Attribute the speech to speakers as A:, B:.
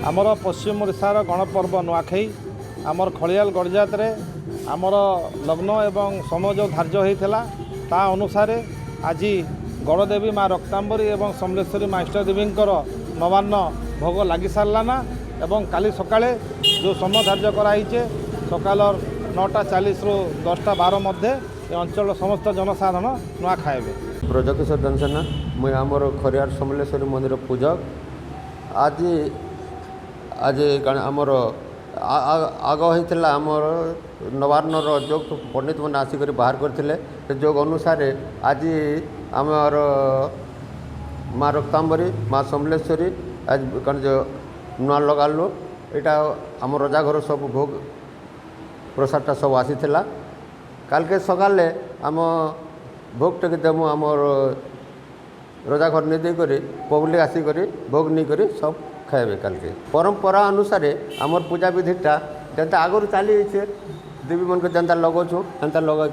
A: आमर पश्चिम ओडिशार गणपर्व नुआखाई आमर खलियाल गड़जात आमर लग्न एवं समय जो धार्य होता ता अनुसार आज गणदेवी माँ रक्तांबरी एवं समलेश्वरी माँ इष्टदेवी नवान्न भोग लगी साराना एवं काली सकाळे जो समय धार्य कराइचे सकाल 9:40 रु 10:12 मध्य अंचल समस्त जनसाधारण नुआ खाइबे।
B: ब्रजकिशोर दंसेना मुझे आमर खरियार समलेश्वरी मंदिर पूजक आज आज आमर आग होता आमर नवान्नर जोग पंडित मैंने आसिक बाहर करते जोग अनुसार आज आमर माँ रक्तांबरी माँ समलेश्वरी आज कौन जो नुआ लगालु यहाँ आम रजा घर सब भोग प्रसादटा सब आसी काल के सकाले आम भोग टे देमु आमर रजा घर नहीं देकर पब्लिक आसिक भोग नहीं कर सब खाइबे। काल के परंपरा अनुसार आमर पूजा विधिटा जनता आगुरी चली देवी मन को जनता लगाऊँ जनता लगा